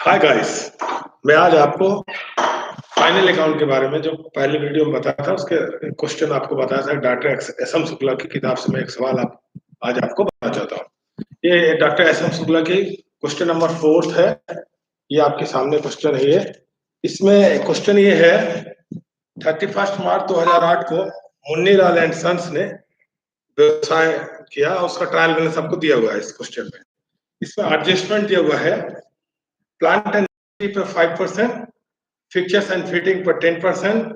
Hi guys, मैं आज आपको फाइनल अकाउंट के बारे में जो पहले वीडियो में बताया था उसके क्वेश्चन आपको बताया था। डॉक्टर एस एम शुक्ला की किताब से मैं एक सवाल आज आपको बताना चाहता हूँ। ये डॉक्टर एस एम शुक्ला की क्वेश्चन नंबर 4 है। ये आपके सामने क्वेश्चन है। ये इसमें क्वेश्चन ये है, 31 मार्च 2008 को मुन्नी लाल एंड सन्स ने व्यवसाय किया, उसका ट्रायल बैलेंस आपको दिया हुआ है इस क्वेश्चन में। इसमें एडजस्टमेंट दिया हुआ है, प्लांट एंड पर 5%, फिक्चर्स एंड फिटिंग पर 10%,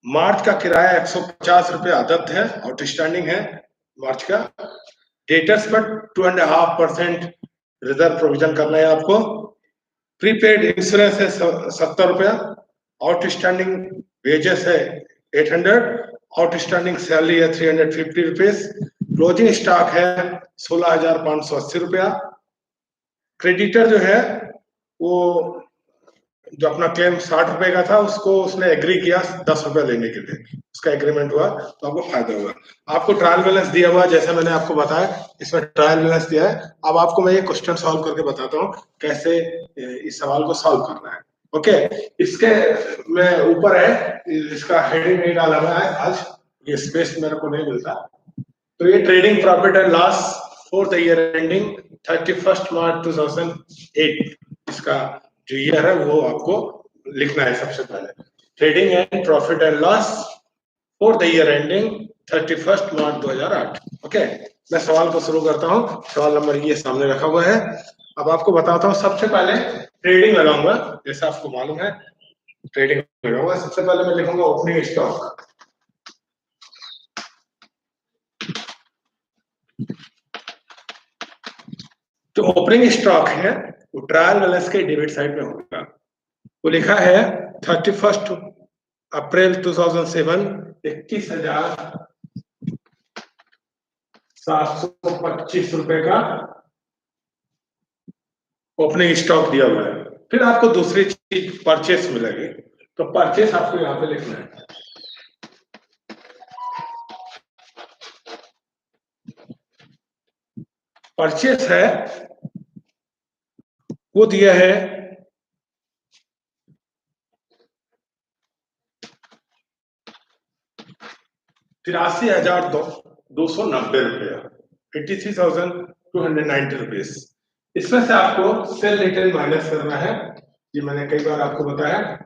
मार्च का किराया 150 रुपए आदत है, आउटस्टैंडिंग है मार्च का। डेटर्स पर 2.5% रिजर्व प्रोविजन करना है आपको। प्रीपेड इंश्योरेंस है 70 रुपया, आउटस्टैंडिंग वेजेस है 800, आउटस्टैंडिंग सैलरी है 350 रुपीज, क्लोजिंग स्टॉक है 16,580 रुपया। क्रेडिटर जो है वो जो अपना क्लेम 60 रुपए का था उसको उसने एग्री किया 10 रुपए लेने के लिए, उसका एग्रीमेंट हुआ तो आपको फायदा हुआ। आपको ट्रायल बैलेंस दिया हुआ, जैसा मैंने आपको बताया इसमें ट्रायल बैलेंस दिया है। अब आपको मैं ये क्वेश्चन सॉल्व करके बताता हूँ कैसे इस सवाल को सॉल्व करना है। ओके, इसके में ऊपर है, इसका हेडिंग नहीं डाला हुआ है आज, ये स्पेस मेरे को नहीं मिलता। तो ये trading profit and loss for the year ending 31 मार्च 2008, इसका जो ईयर है वो आपको लिखना है सबसे पहले। Trading and profit and loss for the year ending 31 March 2008। Okay, मैं सवाल को शुरू करता हूँ। सवाल नंबर ये सामने रखा हुआ है। अब आपको बताता हूँ, सबसे पहले ट्रेडिंग लगाऊंगा, जैसा आपको मालूम है ट्रेडिंग लगाऊंगा। सबसे पहले मैं लिखूंगा ओपनिंग स्टॉक। जो ओपनिंग स्टॉक है वो ट्रायल बैलेंस के डेबिट साइड में होगा। वो लिखा है 31 अप्रैल 2007, 21,725 रुपए का ओपनिंग स्टॉक दिया हुआ है। फिर आपको दूसरी चीज परचेस मिलेगी, तो परचेस आपको यहाँ पे लिखना है। परचेस है वो दिया है 83,290 रुपया, 83,290 रुपीज। इसमें से आपको सेल रिटर्न माइनस करना है। ये मैंने कई बार आपको बताया,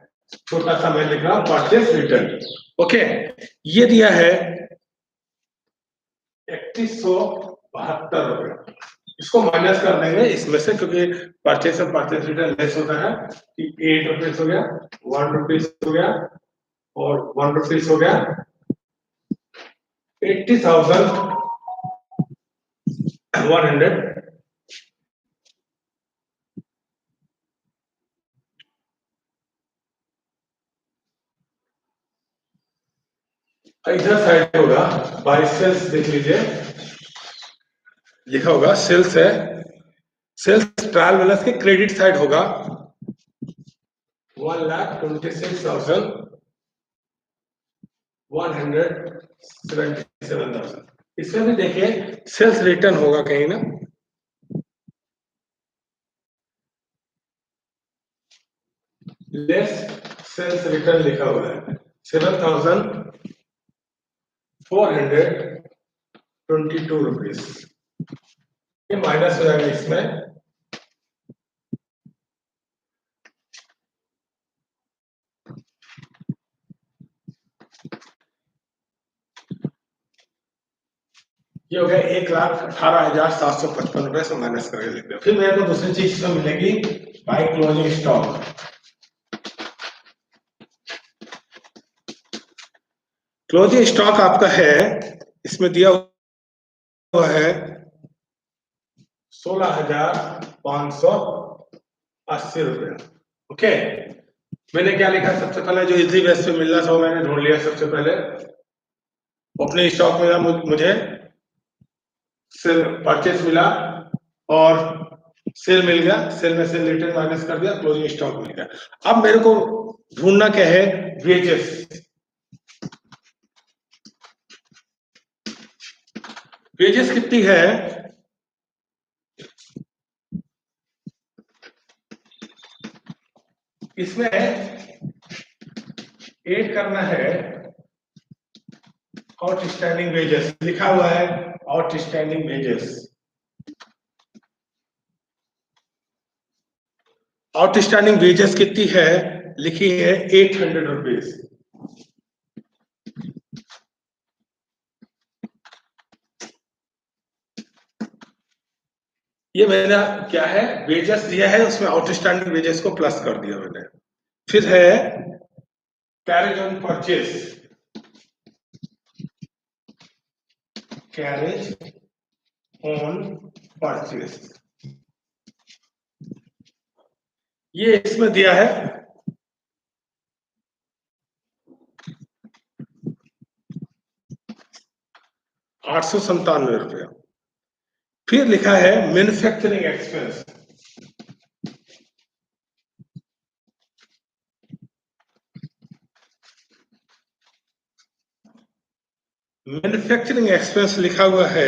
छोटा सा मैं लिख रहा हूं परचेस रिटर्न। ओके, ये दिया है 3172 रुपये। इसको माइनस कर देंगे इसमें से, क्योंकि परचेस और परचेस रिटर्न लेस होता है कि 8 रुपीज हो गया, 1 रुपीज हो गया और 1 रुपीज हो गया, 80,100। इधर साइड होगा बाय सेल्स, देख लीजिए लिखा होगा सेल्स है। सेल्स ट्रायल बैलेंस के क्रेडिट साइड होगा 1,26,177,000। इसमें भी देखिए सेल्स रिटर्न होगा कहीं ना, लेस सेल्स रिटर्न लिखा हुआ है 7,422 रुपीज। ये माइनस हो जाएगा इसमें। ये हो गया 1,18,755 रुपए से माइनस करके लिख दिया। फिर मेरे को दूसरी चीज इसमें मिलेगी by closing stock. Closing stock आपका है, इसमें दिया हुआ है 16,580 रुपए। ओके, मैंने क्या लिखा सबसे पहले, जो इजी बेस पे मिलना था वो मैंने ढूंढ लिया। सबसे पहले ओपनिंग स्टॉक में मुझे सेल परचेस मिला और सेल मिल गया, सेल में सेल रिटर्न माइनस कर दिया, क्लोजिंग स्टॉक मिल गया। अब मेरे को ढूंढना क्या है, वेजेस। वेजेस कितनी है, इसमें ऐड करना है आउटस्टैंडिंग वेजेस, लिखा हुआ है आउटस्टैंडिंग वेजेस। आउटस्टैंडिंग वेजेस कितनी है, लिखी है 800 रुपीज। ये मेरा क्या है, वेजेस दिया है, उसमें आउटस्टैंडिंग वेजेस को प्लस कर दिया मैंने। फिर है carriage on purchase, carriage on purchase, ये इसमें दिया है 897 रुपया। फिर लिखा है मैन्युफैक्चरिंग एक्सपेंस, मैन्युफैक्चरिंग एक्सपेंस लिखा हुआ है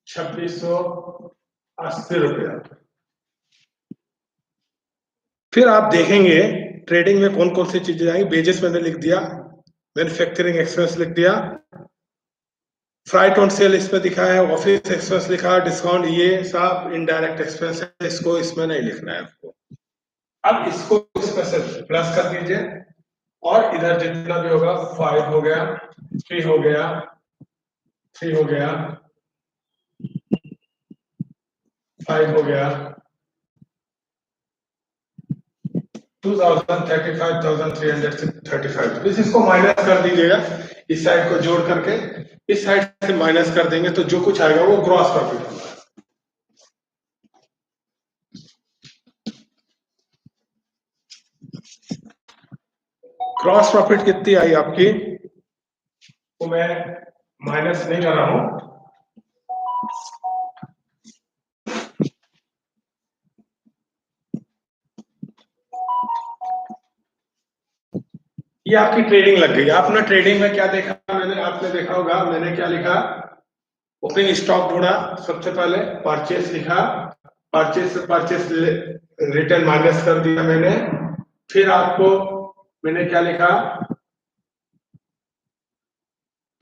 2680 रुपया। फिर आप देखेंगे ट्रेडिंग में कौन कौन सी चीजें आएंगी। बेजेस मैंने लिख दिया, मैन्युफैक्चरिंग एक्सपेंस लिख दिया, फ्राइट ऑन सेल इसमें दिखा है, ऑफिस एक्सपेंस लिखा है, डिस्काउंट, ये सब इनडायरेक्ट एक्सपेंस है, इसको इसमें नहीं लिखना है आपको। अब इसको इसमें से प्लस कर दीजिए और इधर जितना भी होगा 5 हो गया, 3 हो गया, 3 हो गया, 5 हो गया, 25,335 इसको माइनस कर दीजिएगा, इस साइड को जोड़ करके इस साइड से माइनस कर देंगे तो जो कुछ आएगा वो ग्रॉस प्रॉफिट होगा। ग्रॉस प्रॉफिट कितनी आई आपकी, तो मैं माइनस नहीं कर रहा हूं, ये आपकी ट्रेडिंग लग गई। आपने ट्रेडिंग में क्या देखा, मैंने आपने देखा होगा मैंने क्या लिखा, ओपनिंग स्टॉक ढूंढा, सबसे पहले परचेस लिखा, परचेस से परचेस रिटर्न माइनस कर दिया मैंने। फिर आपको मैंने क्या लिखा,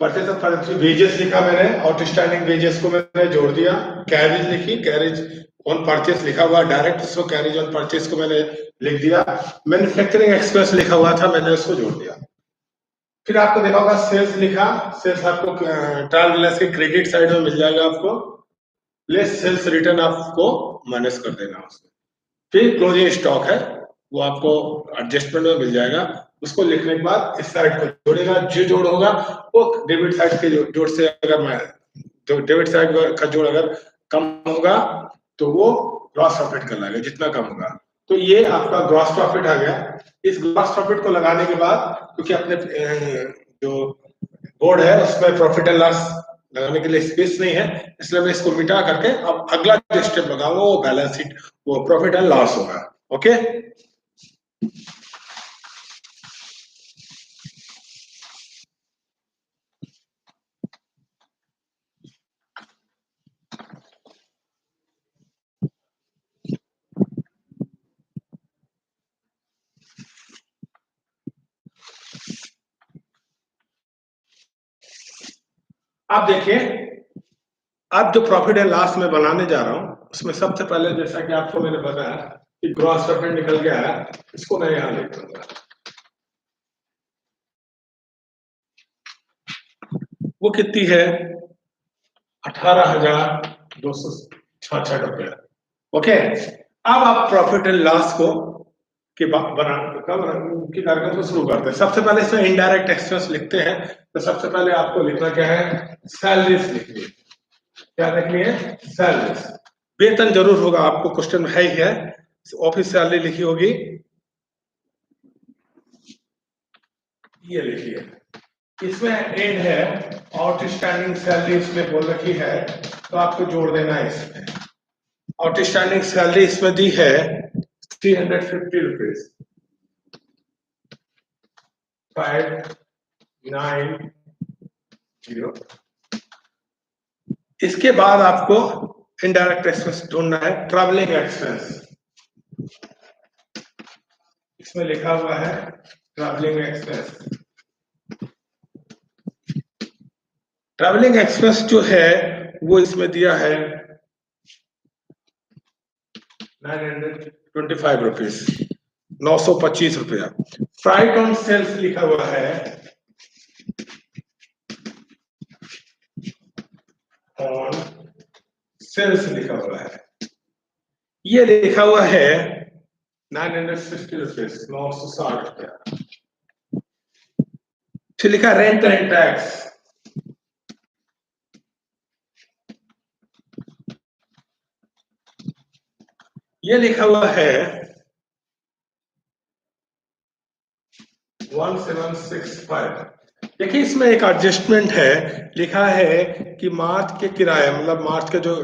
परचेस ऑफ परचेस वेजेस लिखा मैंने, आउटस्टैंडिंग वेजेस को मैंने जोड़ दिया, कैरेज लिखी, कैरेज ऑन परचेस लिखा हुआ डायरेक्ट, उसको कैरेज ऑन परचेस को मैंने लिख दिया, मैन्युफैक्चरिंग एक्सपेंस लिखा हुआ था मैंने उसको जोड़ दिया। फिर आपको देखा होगा सेल्स लिखा, सेल्स आपको ट्रायल बैलेंस के क्रेडिट साइड में मिल जाएगा आपको, लेस सेल्स रिटर्न आपको माइनस कर देना उसमें। फिर क्लोजिंग स्टॉक है वो आपको एडजस्टमेंट में मिल जाएगा, उसको लिखने के बाद इस साइड को जोड़ेगा, जो जोड़ होगा वो डेबिट साइड के जोड़ से, अगर मैं तो डेबिट साइड का जोड़ अगर कम होगा तो वो ग्रॉस प्रॉफिट कहलाएगा, जितना कम होगा। तो ये आपका ग्रॉस प्रॉफिट आ गया। इस ग्रॉस प्रॉफिट को लगाने के बाद, क्योंकि अपने जो बोर्ड है उसमें प्रॉफिट एंड लॉस लगाने के लिए स्पेस नहीं है, इसलिए मैं इसको मिटा करके अब अगला जो स्टेप लगाऊंगा वो बैलेंस शीट, वो प्रॉफिट एंड लॉस होगा। ओके, अब देखिए, अब जो प्रॉफिट एंड लॉस में बनाने जा रहा हूं उसमें सबसे पहले, जैसा कि आपको मैंने बताया कि ग्रॉस प्रॉफिट निकल गया है, इसको मैं यहां लिख दूंगा, वो कितनी है 18,266 रुपया। ओके, अब आप प्रॉफिट एंड लॉस को की कार्यक्रम को शुरू करते हैं। सबसे पहले इसमें इनडायरेक्ट एक्सपेंस लिखते हैं, तो सबसे पहले आपको लिखना क्या है, सैलरीज लिखनी है। क्या लिखनी है, सैलरीज। वेतन जरूर होगा, आपको क्वेश्चन में है ही है, ऑफिस सैलरी लिखी होगी, ये लिखिए। इसमें एड है आउटस्टैंडिंग सैलरी, इसमें बोल रखी है तो आपको जोड़ देना है इसमें। आउटस्टैंडिंग सैलरी इसमें दी है 350 रुपीज, 590। इसके बाद आपको इनडायरेक्ट एक्सपेंस ढूंढना है, ट्रैवलिंग एक्सपेंस। इसमें लिखा हुआ है ट्रैवलिंग एक्सपेंस। ट्रैवलिंग एक्सपेंस जो है वो इसमें दिया है 925 रुपीज, 925 रुपया। फ्राइट ऑन सेल्स लिखा हुआ है ऑन सेल्स लिखा हुआ है, ये लिखा हुआ है 960 रुपीज, 960 रुपया। फिर लिखा रेंट एंड टैक्स, ये लिखा हुआ है 1765। देखिए इसमें एक एडजस्टमेंट है, लिखा है कि मार्च के किराए मतलब मार्च का जो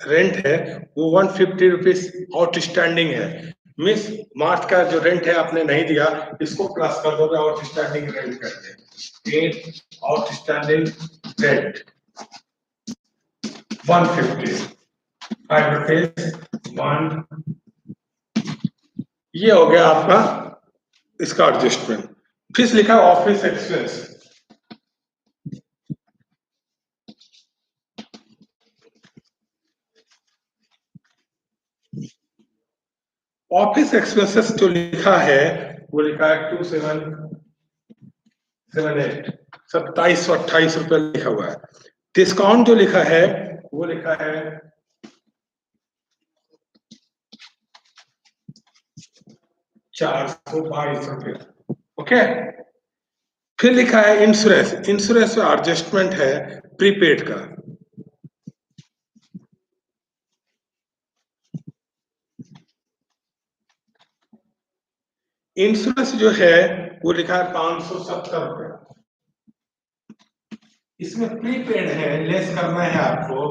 रेंट है वो 150 रुपीज आउटस्टैंडिंग है। मिस मार्च का जो रेंट है आपने नहीं दिया, इसको प्लस कर दोगे आउटस्टैंडिंग रेंट करके। आउटस्टैंडिंग रेंट 150 5 रुपीज 1, ये हो गया आपका इसका एडजस्टमेंट। फिर लिखा ऑफिस एक्सपेंस, ऑफिस एक्सपेंसेस जो लिखा है वो लिखा है 2778, 2728 रुपये लिखा हुआ है। डिस्काउंट जो लिखा है वो लिखा है 422 रुपये। ओके, फिर लिखा है इंश्योरेंस, इंश्योरेंस में एडजस्टमेंट है प्रीपेड का। इंश्योरेंस जो है वो लिखा है 570 रुपये। इसमें प्रीपेड है, लेस करना है आपको,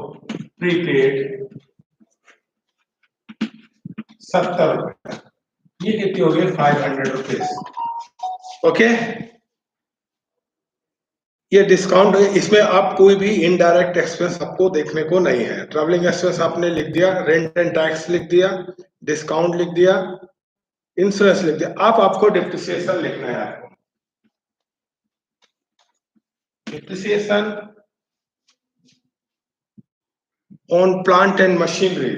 प्रीपेड 70 रुपये, ये कितनी हो गई 500 रुपीज। ओके, ये डिस्काउंट है, इसमें आप कोई भी इनडायरेक्ट एक्सपेंस आपको देखने को नहीं है। ट्रैवलिंग एक्सपेंस आपने लिख दिया, रेंट एंड टैक्स लिख दिया, डिस्काउंट लिख दिया, इंश्योरेंस लिख दिया। आपको डिप्रिसिएशन लिखना है। आपको depreciation on plant and machinery,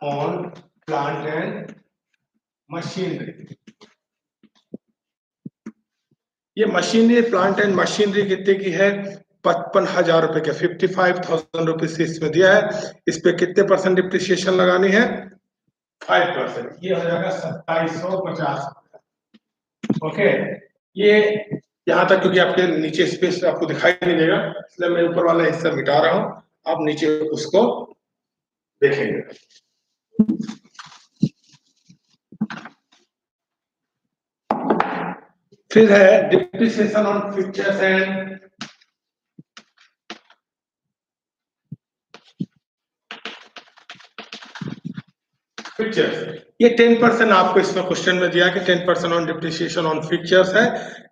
on plant and machinery. ये मशीनरी प्लांट एंड मशीनरी कितने की है 55,000 रुपए के, 55,000 रुपीज इसमें दिया है। इस पे कितने परसेंट डिप्रिसिएशन लगानी है 5%, ये हो जाएगा 2750। ओके, ये यहाँ तक क्योंकि आपके नीचे स्पेस आपको दिखाई नहीं देगा इसलिए मैं ऊपर वाला हिस्सा मिटा रहा हूँ, आप नीचे उसको देखेंगे। फिर है depreciation on fixtures and fixtures, ये 10% आपको इसमें क्वेश्चन में दिया कि 10% ऑन डिप्रिसिएशन ऑन फिक्चर्स है।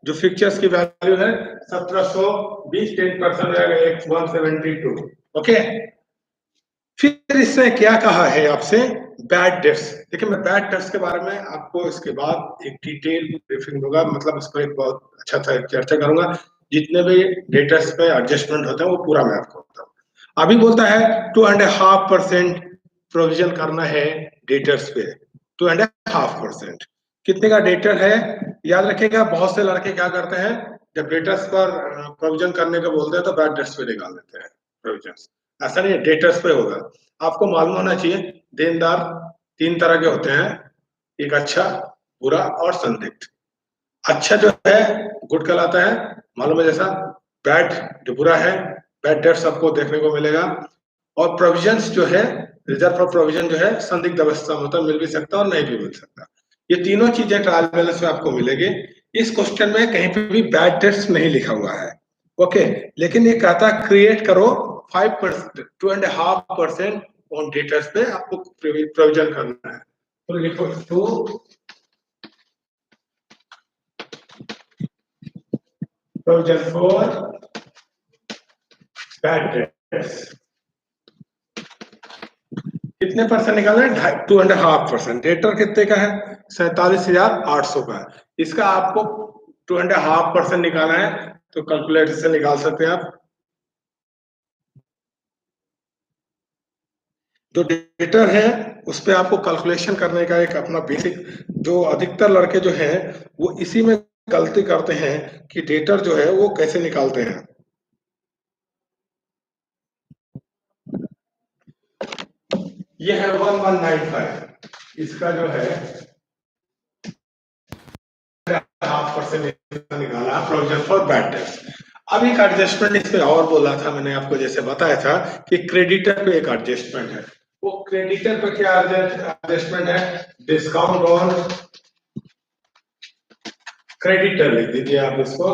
जो फिक्चर्स की वैल्यू है 1720, 10% हो जाएगा 172। ओके, फिर इसने क्या कहा है आपसे बैड डेट्स। देखिए मैं बैड डेट्स के बारे में आपको इसके बाद एक डिटेल ब्रीफिंग होगा, मतलब इस पर एक बहुत अच्छा सा चर्चा करूंगा। जितने भी डेटर्स पे एडजस्टमेंट होते हैं वो पूरा मैं आपको बताऊँ। अभी बोलता है 2.5% प्रोविजन करना है डेटर्स पे, 2.5%। कितने का डेटर है याद रखिएगा। बहुत से लड़के क्या करते हैं जब डेटर्स पर प्रोविजन करने का बोलते हैं तो बैड डेट्स पे निकाल देते हैं प्रोविजन। ऐसा नहीं है, डेटर्स पे होगा। आपको मालूम होना चाहिए देनदार 3 तरह के होते हैं, एक अच्छा, बुरा और संदिग्ध। अच्छा जो है गुड कहलाता है, मालूम है जैसा। बैड जो बुरा है, बैड डेट्स आपको देखने को मिलेगा। और प्रोविजंस जो है, रिजर्व फॉर प्रोविजन जो है संदिग्ध अवस्था में होता है, मिल भी सकता है और नहीं भी मिल सकता। ये तीनों चीजें ट्रायल बैलेंस में आपको मिलेगी। इस क्वेश्चन में कहीं पे भी बैड डेट्स नहीं लिखा हुआ है। ओके, लेकिन ये कहता क्रिएट करो 5%, 2.5% ऑन डेटर्स पे आपको प्रोविजन करना है। तो लिखो 2 प्रोविजन फॉर बैड डेट्स। कितने परसेंट निकालना है 2.5%। डेटर कितने का है 47,800 का है। इसका आपको 2.5% निकालना है तो कैलकुलेटर से निकाल सकते हैं आप। जो डेटर है उस पे आपको कैलकुलेशन करने का एक अपना बेसिक, जो अधिकतर लड़के जो हैं वो इसी में गलती करते हैं कि डेटर जो है वो कैसे निकालते हैं। ये है 1195, इसका जो है 0.5% निकाला प्रोविजन फॉर बैड डेट्स। अब एक एडजस्टमेंट इस पे और बोला था मैंने आपको, जैसे बताया था कि क्रेडिटर पे एक एडजस्टमेंट है। वो क्रेडिटर पे क्या एडजस्टमेंट है? डिस्काउंट ऑन क्रेडिटर लिख दीजिए आप इसको।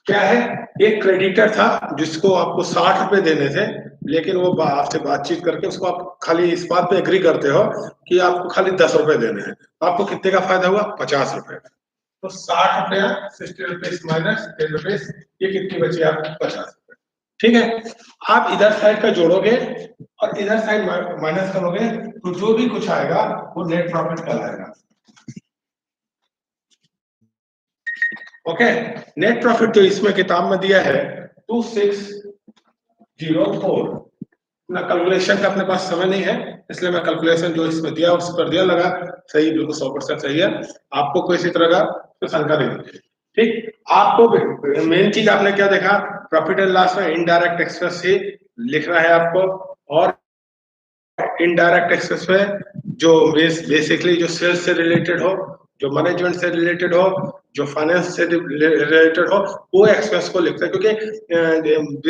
क्या है? एक क्रेडिटर था जिसको आपको 60 रुपए देने थे, लेकिन वो आपसे बातचीत करके उसको आप खाली इस बात पे एग्री करते हो कि आपको खाली 10 रुपए देने हैं, तो आपको कितने का फायदा हुआ? 50 रुपए। तो 60 रुपया 60 रुपीज माइनस 10 रुपीज, ये कितनी बची आपकी? 50 रुपए। ठीक है, आप इधर साइड का जोड़ोगे और इधर साइड माइनस करोगे तो जो भी कुछ आएगा वो नेट प्रॉफिट कहलाएगा। ओके, नेट प्रॉफिट जो इसमें किताब में दिया है 2604, ना कैलकुलेशन का अपने पास समय नहीं है, इसलिए मैं कैलकुलेशन जो इसमें दिया उस पर दिया, लगा सही, बिल्कुल 100% सही है। आपको कोई इसी तरह का तो शंका नहीं। ठीक, आपको मेन चीज आपने क्या देखा? प्रॉफिट एंड लॉस में इनडायरेक्ट एक्सपेंस ही लिखना है आपको, और इनडायरेक्ट एक्सपेंस में जो बेसिकली जो सेल्स से रिलेटेड हो, जो मैनेजमेंट से रिलेटेड हो, जो फाइनेंस से रिलेटेड हो, वो एक्सपेंस को लिखते हैं। क्योंकि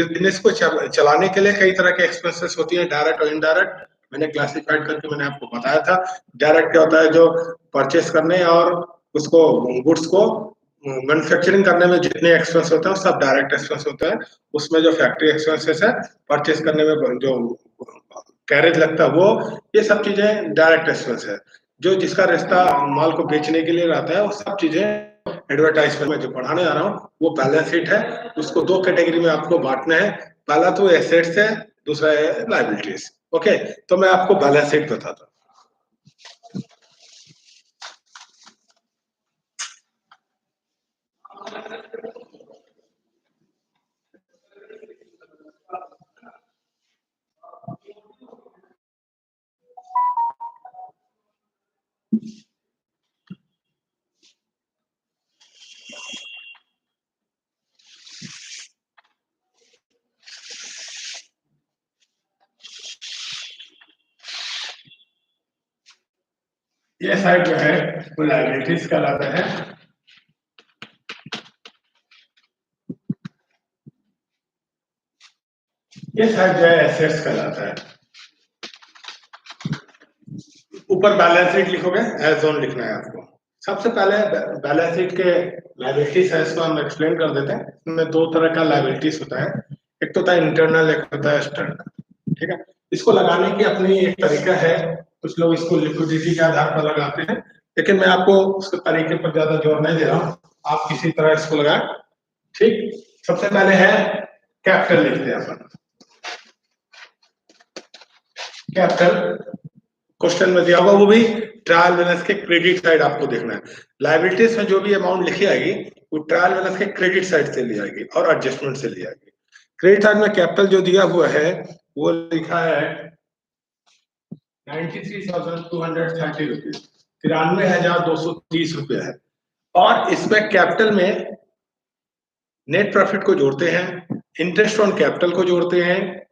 बिजनेस को चलाने के लिए कई तरह के एक्सपेंसेस होती हैं, डायरेक्ट और इनडायरेक्ट। मैंने क्लासिफाइड करके मैंने आपको बताया था। डायरेक्ट क्या होता है? जो परचेस करने और उसको गुड्स को मैन्युफैक्चरिंग करने में जितने एक्सपेंस होते हैं सब डायरेक्ट एक्सपेंस होते हैं। उसमें जो फैक्ट्री एक्सपेंसेस है, परचेस करने में जो कैरेज लगता है, वो ये सब चीजें डायरेक्ट एक्सपेंस है। जो जिसका रिश्ता माल को बेचने के लिए रहता है, वो सब चीजें एडवर्टाइजमेंट में जो पढ़ाने आ रहा हूँ वो बैलेंस शीट है। उसको दो कैटेगरी में आपको बांटना है। पहला तो एसेट्स है, दूसरा है लायबिलिटीज। ओके, तो मैं आपको बैलेंस शीट बताता हूँ। ये साइड जो है वो लायबिलिटीज कहलाता है। ये साइड जो है एसेट्स कहलाता है। ऊपर बैलेंस शीट लिखोगे, एज ऑन लिखना है आपको। सबसे पहले बैलेंस शीट के लायबिलिटीज है, इसको हम एक्सप्लेन कर देते हैं। इसमें दो तरह का लायबिलिटीज होता है, एक तो होता है इंटरनल, एक होता है एक्सटर्नल। ठीक है, इसको लगाने की अपनी एक तरीका है। कुछ लोग इसको लिक्विडिटी के आधार पर लगाते हैं, लेकिन मैं आपको उसके तरीके पर ज्यादा जोर नहीं दे रहा हूँ, आप किसी तरह इसको लगाएं। ठीक, सबसे पहले है कैपिटल लिखते हैं अपन। कैपिटल क्वेश्चन में दिया होगा, वो भी ट्रायल बैलेंस के क्रेडिट साइड आपको देखना है। लायबिलिटीज में जो भी अमाउंट लिखी आएगी वो ट्रायल बैलेंस के क्रेडिट साइड से ली आएगी और एडजस्टमेंट से ली आएगी। क्रेडिट साइड में कैपिटल जो दिया हुआ है वो लिखा है 93,230 रुपीज, 93,230 रुपया है। और इसमें कैपिटल में नेट प्रॉफिट को जोड़ते हैं, इंटरेस्ट ऑन कैपिटल को जोड़ते हैं,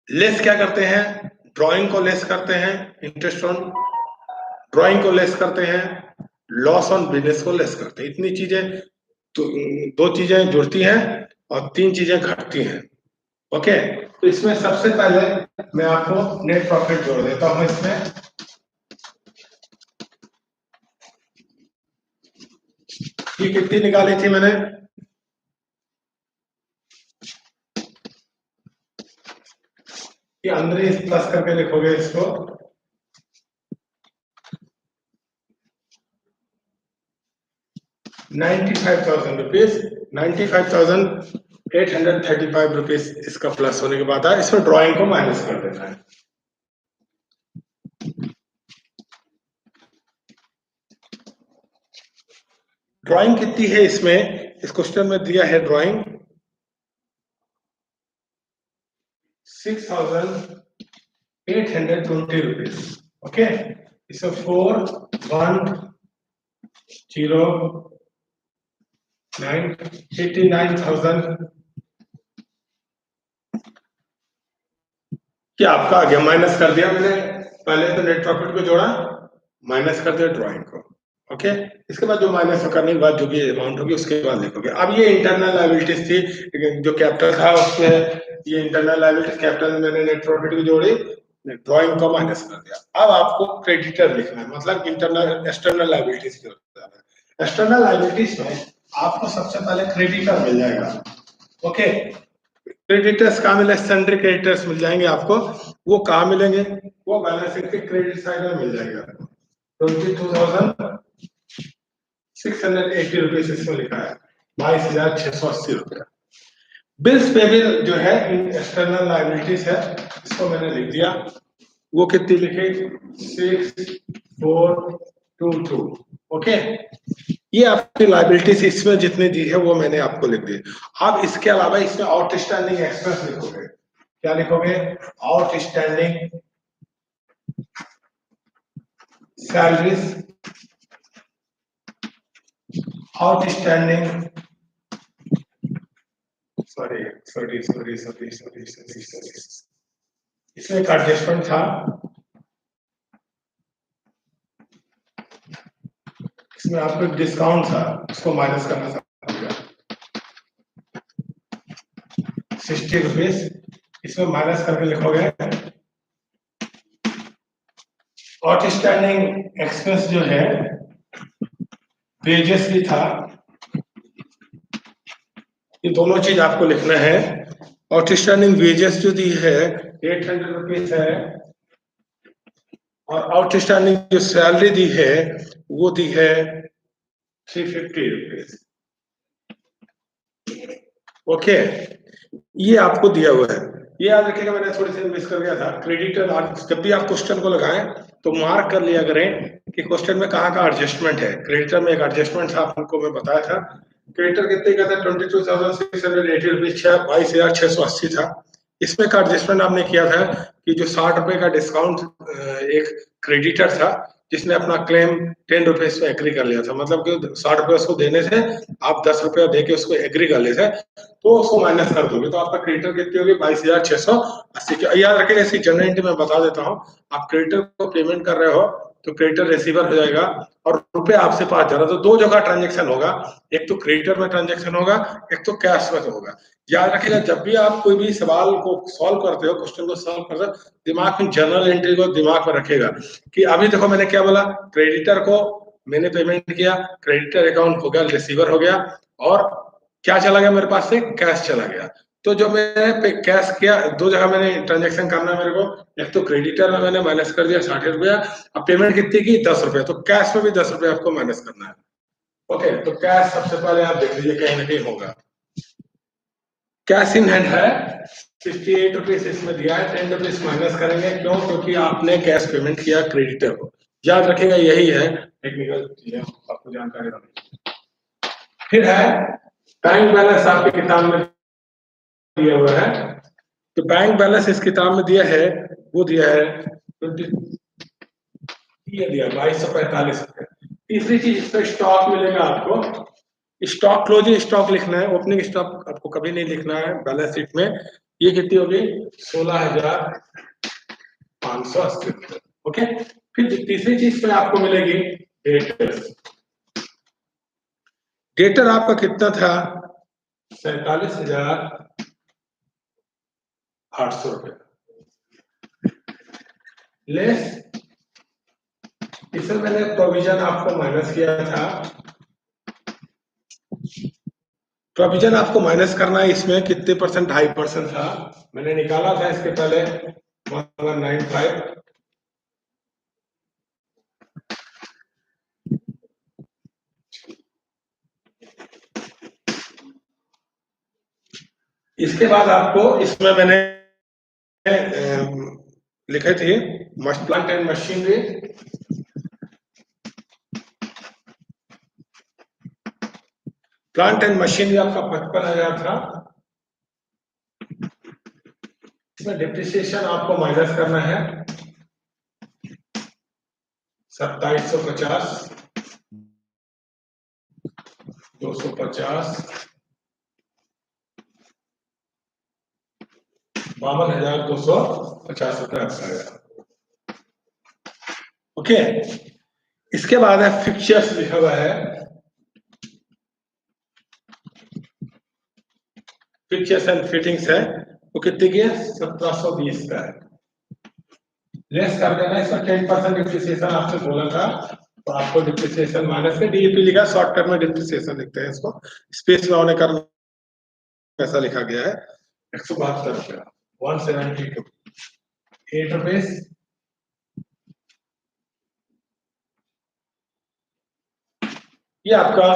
लेस क्या करते हैं? ड्राइंग को लेस करते हैं, इंटरेस्ट ऑन ड्राइंग को लेस करते हैं, लॉस ऑन बिजनेस को लेस करते हैं। इतनी चीजें तो दो चीजें जुड़ती हैं और तीन चीजें घटती हैं। ओके, तो इसमें सबसे पहले मैं आपको नेट प्रॉफिट जोड़ देता हूं। इसमें ये कितनी निकाली थी मैंने? ये अंदर ही प्लस करके लिखोगे इसको। ₹95,000, 95,835 रुपीज इसका प्लस होने के बाद है। इसमें ड्राइंग को माइनस कर देना है। ड्राइंग कितनी है इसमें, इस क्वेश्चन में दिया है ड्राइंग 6,820 रुपीज। ओके, इसमें 4,1,0,9,89,000 क्या आपका आ गया, माइनस कर दिया मैंने, पहले तो नेट प्रॉफिट को जोड़ा, माइनस कर दिया ड्राइंग को। ओके, इसके बाद जो माइनस करने के बाद जो भी अमाउंट होगी उसके बाद लिखोगे। अब ये इंटरनल लायबिलिटीज थी, जो कैपिटल था उसमें, ये इंटरनल लायबिलिटीज कैपिटल में मैंने नेट प्रॉफिट की जोड़ी, ड्राइंग को माइनस कर दिया। अब आपको क्रेडिटर लिखना है, मतलब इंटरनल एक्सटर्नल लायबिलिटीज की होता है। एक्सटर्नल लायबिलिटीज में आपको सबसे पहले क्रेडिटर मिल जाएगा। ओके, क्रेडिटर्स कहाँ मिले, सन्ड्री क्रेडिटर्स मिल जाएंगे आपको। वो कहाँ मिलेंगे, वो बैलेंस शीट के क्रेडिट साइड में मिल जाएगा। 22,680 रुपीज इसमें लिखा है, 22,680 रुपया। बिल्स पेबल जो है एक्सटर्नल लायबिलिटीज है, इसको मैंने लिख दिया। वो कितनी लिखे, 6,422। ओके, ये आपकी लायबिलिटीज इसमें जितनी दी है वो मैंने आपको लिख दी। अब इसके अलावा इसमें आउटस्टैंडिंग एक्सपेंस लिखोगे। क्या लिखोगे, outstanding salaries, outstanding sorry sorry sorry sorry sorry sorry sorry इसमें एक एडजस्टमेंट था, इसमें आपको एक डिस्काउंट था, उसको माइनस करना था 60 रुपीज, इसमें माइनस करके लिखोगे। आउटस्टैंडिंग एक्सपेंस जो है वेजेस भी था, ये दोनों चीज आपको लिखना है। आउटस्टैंडिंग वेजेस जो दी है 800 रुपीज है, और आउटस्टैंडिंग जो सैलरी दी है वो दी है 350 रुपीज। ओके, ये आपको दिया हुआ है, ये याद रखिएगा। मैंने थोड़ी सी मिस कर गया था, क्रेडिटर जब भी आप क्वेश्चन को लगाएं तो मार्क कर लिया करें कि क्वेश्चन में कहाँ का एडजस्टमेंट है। क्रेडिटर में एक एडजस्टमेंट था, आपको मैं बताया था। क्रेडिटर कितने का था, 22,680 रुपीज, 22,680 था। इसमें का एडजस्टमेंट आपने किया था कि जो 60 रुपए का डिस्काउंट, एक क्रेडिटर था जिसने अपना क्लेम 10 रुपीज पे एग्री कर लिया था, मतलब कि 60 रुपए उसको देने थे, आप 10 रुपया दे के उसको एग्री कर लेते, तो उसको माइनस कर दोगे तो आपका क्रेडिटर कितनी होगी, 22,680। याद रखिए, ऐसी जनरल मैं बता देता हूँ, आप क्रेडिटर को पेमेंट कर रहे हो तो क्रेडिटर रिसीवर हो जाएगा, और रुपए आपसे पास जा रहा, तो दो जगह ट्रांजेक्शन होगा, एक तो क्रेडिटर में ट्रांजेक्शन होगा, एक तो कैश में होगा। याद रखिएगा, जब भी आप कोई भी सवाल को सॉल्व करते हो, क्वेश्चन को सॉल्व करते हो, दिमाग में जनरल एंट्री को दिमाग में रखेगा कि अभी देखो मैंने क्या बोला, क्रेडिटर को मैंने पेमेंट किया, क्रेडिटर अकाउंट हो गया, रिसीवर हो गया, और क्या चला गया मेरे पास से, कैश चला गया। तो जो मैंने कैश किया, दो जगह मैंने ट्रांजेक्शन करना है मेरे को, एक तो क्रेडिटर में मैंने माइनस कर दिया 60 रुपया, अब पेमेंट कितनी की, 10 रुपया, तो कैश में भी 10 रुपया आपको माइनस करना है। ओके, तो कैश सबसे पहले आप देख लीजिए कहीं ना कहीं होगा। कैश इन हैंड है 68 रुपीज, इसमें दिया है, 10 रुपीज माइनस करेंगे, क्यों, क्योंकि आपने कैश पेमेंट किया क्रेडिटर को। याद रखिएगा, यही है टेक्निकल चीजें आपको जानकारी होनी। फिर है बैंक बैलेंस, आपकी किताब में दिया हुआ है, तो बैंक बैलेंस इस किताब में दिया है, वो दिया है 20, ये दिया 2245 रुपए। तीसरी चीज, इस पर स्टॉक मिलेगा आपको, स्टॉक क्लोजिंग स्टॉक लिखना है, ओपनिंग स्टॉक आपको कभी नहीं लिखना है बैलेंस शीट में। ये कितनी होगी, 16,580 रुपए। ओके, फिर तीसरी चीज पे आपको मिलेगी डेटर। डेटर आपका कितना था, 47,800 रुपए लेस, इसमें मैंने प्रोविजन आपको माइनस किया था, प्रोविजन आपको माइनस करना है, इसमें कितने परसेंट, 2.5% था, मैंने निकाला था इसके पहले 1195। इसके बाद आपको इसमें मैंने लिखे थे plant and machinery, plant and machinery आपका 55,000 था। इसमें डिप्रिसिएशन आपको माइनस करना है 2750, 250, 5250 रुपये आपका आएगा। ओके, इसके बाद है फिक्चर्स लिखा हुआ है। फिक्चर्स एंड फिटिंग्स है, वो कितने की है? 1720 का है। लेस कर देना, इसमें 10% डिप्रिसिएशन आपसे बोला था, तो आपको डिप्रिसिएशन माइनस के डीएपी लिखा, शॉर्ट टर्म में डिप्रिसिएशन लिखते हैं इसको, स्पेस में होने कारण ऐसा लिखा गया है। 172 रुपया, 172, 8 रुपीज। ये आपका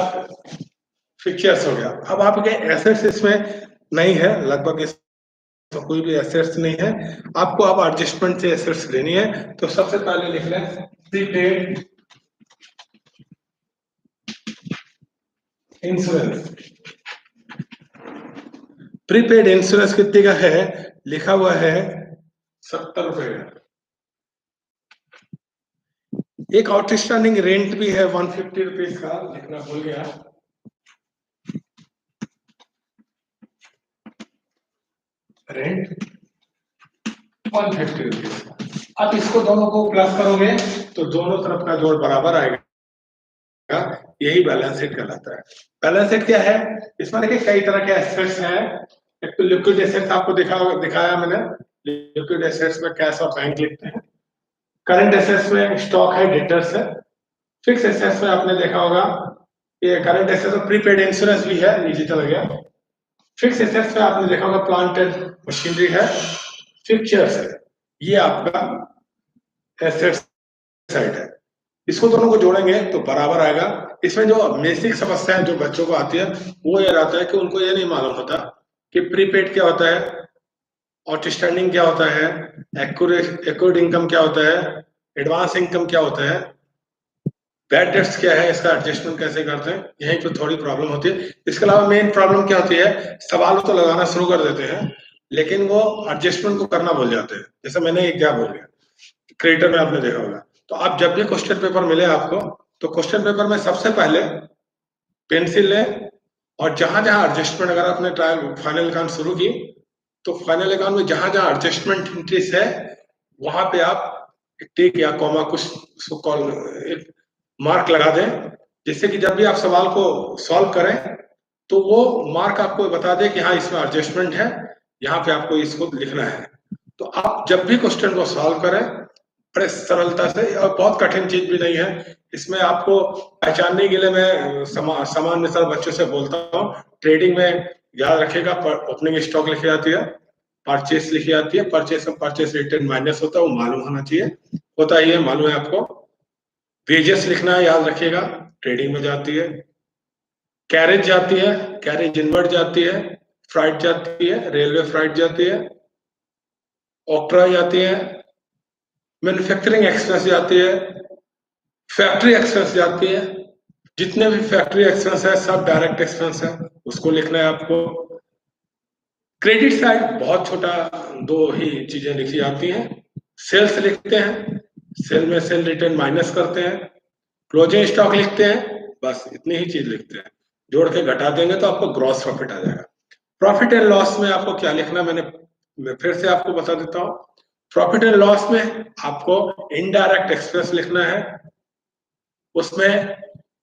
फिक्चर्स हो गया। अब आपके एसेट्स इसमें नहीं है, लगभग इस तो कोई भी एसेट्स नहीं है। आपको अब एडजस्टमेंट से एसेट्स लेनी है, तो सबसे पहले लिख लें प्रीपेड इंश्योरेंस। प्रीपेड इंश्योरेंस कितने का है? लिखा हुआ है 70 रुपए का। एक आउटस्टैंडिंग रेंट भी है 150 रुपीज का, लिखना भूल गया। Rent 150 rupees. अब इसको दोनों को प्लस करोगे तो दोनों तरफ का जोड़ बराबर आएगा, यही बैलेंस शीट कहलाता है। बैलेंस शीट क्या है? इसमें देखिए कई तरह के एसेट्स हैं। एक तो लिक्विड एसेट्स आपको दिखाया मैंने, लिक्विड एसेट्स में कैश और बैंक लिखते हैं। करंट एसेट्स में स्टॉक है, डेटर्स है। फिक्स एसेट्स में आपने देखा होगा, ये करंट एसेट्स में प्रीपेड इंश्योरेंस भी है, डिजिटल हो गया। फिक्स एसेट्स में आपने देखा होगा प्लांट एंड मशीनरी है, फिक्चर्स है, ये आपका एसेट्स साइड है। इसको दोनों को जोड़ेंगे तो बराबर आएगा। इसमें जो बेसिक समस्या है जो बच्चों को आती है, वो ये रहता है कि उनको ये नहीं मालूम होता कि प्रीपेड क्या होता है, आउटस्टैंडिंग क्या होता है, एक्यूर्ड इनकम क्या होता है, एडवांस इनकम क्या होता है, बैड डेट्स क्या है, इसका एडजस्टमेंट कैसे करते हैं, यहीं पे थोड़ी प्रॉब्लम होती है। इसके अलावा मेन प्रॉब्लम क्या होती है, सवाल तो लगाना शुरू कर देते हैं लेकिन वो एडजस्टमेंट को करना भूल जाते हैं। जैसे मैंने एक क्या बोल गया, क्रिएटर में आपने देखा होगा। तो आप जब भी क्वेश्चन पेपर मिले आपको, तो क्वेश्चन पेपर में सबसे पहले पेंसिल लें और जहां जहां एडजस्टमेंट, अगर आपने ट्रायल फाइनल अकाउंट शुरू की तो फाइनल अकाउंट में जहां जहां एडजस्टमेंट इंट्रीज है वहां पे आप टिक या कॉमा कुछ कॉल एक मार्क लगा दें, जिससे कि जब भी आप सवाल को सॉल्व करें तो वो मार्क आपको बता दे कि हाँ इसमें एडजस्टमेंट है, यहाँ पे आपको इसको लिखना है। तो आप जब भी क्वेश्चन को सॉल्व करें बड़े सरलता से, और बहुत कठिन चीज भी नहीं है इसमें, आपको पहचानने के लिए मैं सामान्य सर बच्चों से बोलता हूँ। ट्रेडिंग में याद रखिएगा, ओपनिंग स्टॉक लिखी जाती है, परचेस लिखी जाती है, परचेस में परचेस रेटेड माइनस होता है, वो मालूम होना चाहिए, होता ही है, मालूम है आपको। वेजेस लिखना है, याद रखिएगा, ट्रेडिंग में जाती है। कैरेज जाती है, कैरेज इनवर्ट जाती है, फ्राइट जाती है, रेलवे फ्राइट जाती है, ऑक्ट्रा जाती है, मैन्युफैक्चरिंग एक्सपेंस जाती है, फैक्ट्री एक्सपेंस जाती है। जितने भी फैक्ट्री एक्सपेंस है सब डायरेक्ट एक्सपेंस है, उसको लिखना है आपको। क्रेडिट साइड बहुत छोटा, दो ही चीजें लिखी जाती हैं। सेल्स लिखते हैं, सेल में सेल रिटर्न माइनस करते हैं, क्लोजिंग स्टॉक लिखते हैं, बस इतनी ही चीज लिखते हैं। जोड़ के घटा देंगे तो आपको ग्रॉस प्रॉफिट आ जाएगा। प्रॉफिट एंड लॉस में आपको क्या लिखना है, मैं फिर से आपको बता देता हूँ। प्रॉफिट एंड लॉस में आपको इनडायरेक्ट एक्सपेंस लिखना है। उसमें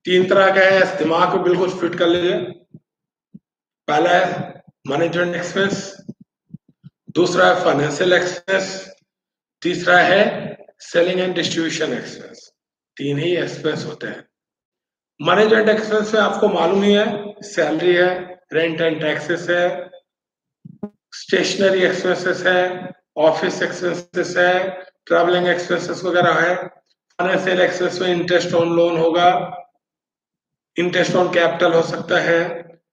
तीन तरह का है, दिमाग को बिल्कुल फिट कर लीजिए। पहला है मैनेजमेंट एक्सपेंस, दूसरा है फाइनेंशियल एक्सपेंस, तीसरा है सेलिंग एंड डिस्ट्रीब्यूशन एक्सपेंस। तीन ही एक्सपेंस होते हैं। मैनेजमेंट एक्सपेंस में आपको मालूम ही है, सैलरी है, रेंट एंड टैक्सेस है, स्टेशनरी एक्सपेंसेस है, ऑफिस एक्सपेंसेस है, ट्रैवलिंग एक्सपेंसेस वगैरह है। फाइनेंशियल एक्सपेंस में इंटरेस्ट ऑन लोन होगा, इंटरेस्ट ऑन कैपिटल हो सकता है,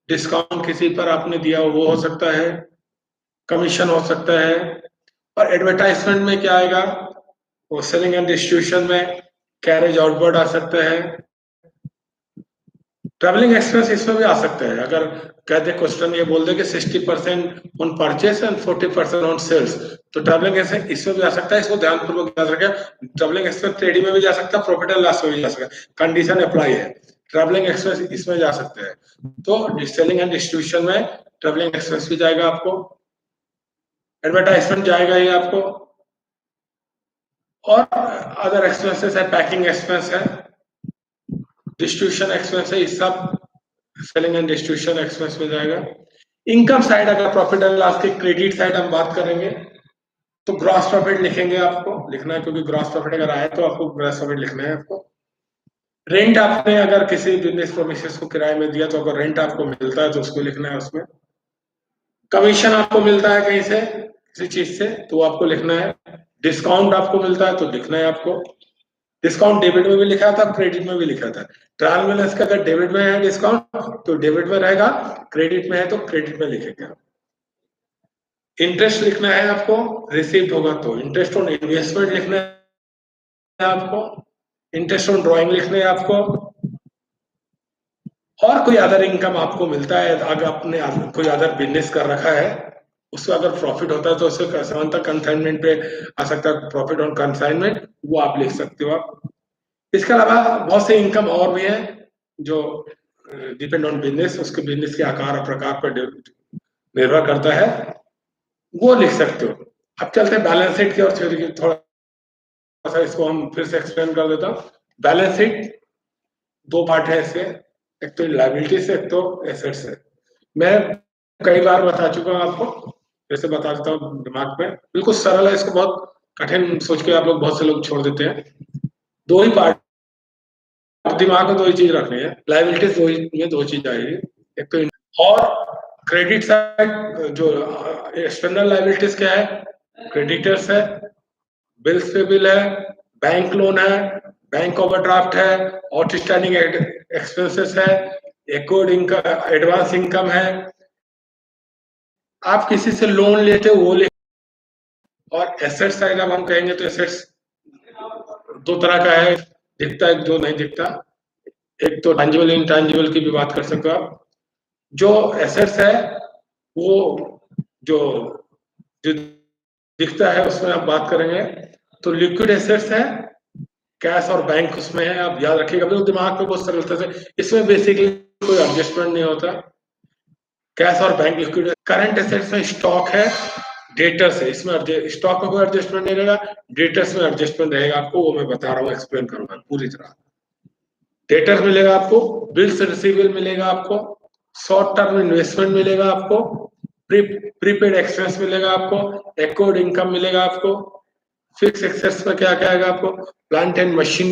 डिस्काउंट किसी पर आपने दिया हो वो हो सकता है, कमीशन हो सकता है। और एडवर्टाइजमेंट में क्या आएगा, वो सेलिंग एंड डिस्ट्रीब्यूशन में कैरेज आउटवर्ड आ सकता है, ट्रैवलिंग एक्सपेंस इसमें भी आ सकते हैं। अगर कहते क्वेश्चन ये बोल दे कि 60% on purchase and 40% on sales, तो ट्रैवलिंग एक्सपेंस इसमें भी आ सकता है। इसको ध्यानपूर्वक याद रखें। ट्रैवलिंग एक्सपेंस ट्रेडिंग में भी जा सकता है, प्रॉफिट एंड लॉस में भी जा सकता है। कंडीशन अप्लाई है, ट्रैवलिंग एक्सपेंस इसमें जा सकते हैं। तो सेलिंग एंड डिस्ट्रीब्यूशन में ट्रैवलिंग एक्सपेंस भी जाएगा आपको, एडवर्टाइजमेंट जाएगा ये आपको, और अदर एक्सपेंसेस है, पैकिंग एक्सपेंस है, डिस्ट्रीब्यूशन एक्सपेंस है, ये सब सेलिंग एंड डिस्ट्रीब्यूशन एक्सपेंस में जाएगा। इनकम साइड, अगर प्रॉफिट एंड लॉस की क्रेडिट साइड हम बात करेंगे, तो ग्रॉस प्रॉफिट लिखेंगे, आपको लिखना है, क्योंकि ग्रॉस प्रॉफिट अगर आए तो आपको ग्रॉस प्रॉफिट लिखना है आपको। रेंट आपने अगर किसी बिजनेस प्रोमिसेस को किराए में दिया, तो अगर रेंट आपको मिलता है तो उसको लिखना है उसमें। कमीशन आपको मिलता है कहीं से, किसी चीज से, तो आपको लिखना है। डिस्काउंट आपको मिलता है तो लिखना है आपको। डिस्काउंट डेबिट में भी लिखा था, क्रेडिट में भी लिखा था। ट्रायल बैलेंस का अगर डेबिट में है डिस्काउंट तो डेबिट में रहेगा, क्रेडिट में है तो क्रेडिट में लिखेगा। इंटरेस्ट लिखना है आपको, रिसीव्ड होगा तो। इंटरेस्ट ऑन इन्वेस्टमेंट लिखना है आपको, इंटरेस्ट ऑन ड्रॉइंग लिखना है आपको, और कोई अदर इनकम आपको मिलता है, अगर आपने कोई अदर बिजनेस कर रखा है, उसका अगर प्रॉफिट होता है तो उससे समानता कंसाइनमेंट पे आ सकता है, प्रॉफिट ऑन कंसाइनमेंट, वो आप लिख सकते हो आप। इसके अलावा बहुत से इनकम और भी है जो डिपेंड ऑन बिजनेस, उसके बिजनेस के आकार और प्रकार पर निर्भर करता है, वो लिख सकते हो। अब चलते हैं बैलेंस शीट की और थ्योरी की, थोड़ा सा इसको हम फिर से एक्सप्लेन कर देता हूँ। बैलेंस शीट दो पार्ट है इसके, एक तो लायबिलिटी से, एक तो एसेट से। मैं कई बार बता चुका हूँ आपको, फिर से बता देता हूँ दिमाग में, बिल्कुल सरल है, इसको बहुत कठिन सोच के आप लोग, बहुत से लोग छोड़ देते हैं। दो ही पार्ट, दिमाग में दो ही चीज रखनी है, लायबिलिटीज दो ही में दो चीज आएगी, एक तो और क्रेडिट साइड। जो एक्सटर्नल लायबिलिटीज क्या है, क्रेडिटर्स है, बिल्स पे बिल है, बैंक लोन है, बैंक ओवरड्राफ्ट है, आउटस्टैंडिंग एक्सपेंसेस है, एक्वर्ड इनकम, एडवांस इनकम है, आप किसी से लोन लेते हो वो ले। और एसेट साइड अब हम कहेंगे तो एसेट्स दो तरह का है, दिखता है जो नहीं दिखता। एक तो टैंजिबल इंटैंजिबल की भी बात कर सकते हो आप। जो एसेट्स है वो जो जो दिखता है उसमें आप बात करेंगे, तो लिक्विड एसेट्स है, कैश और बैंक उसमें है, आप याद रखिएगा, बिल्कुल दिमाग में बहुत सरलता से। इसमें बेसिकली कोई एडजस्टमेंट नहीं होता, कैश और बैंक लिक्विड। करंट एसेट्स में स्टॉक है, डेटर्स है, इसमें स्टॉक में कोई एडजस्टमेंट नहीं रहेगा, डेटर्स में एडजस्टमेंट रहेगा आपको, वो मैं बता रहा हूँ, एक्सप्लेन करूंगा पूरी तरह। डेटर्स मिलेगा आपको, बिल्स रिसीवेबल मिलेगा आपको, शॉर्ट टर्म इन्वेस्टमेंट मिलेगा आपको, प्रीपेड एक्सपेंस मिलेगा आपको, एक्वर्ड इनकम मिलेगा आपको। फिक्स एक्सेस में क्या क्या आएगा आपको, प्लांट एंड मशीन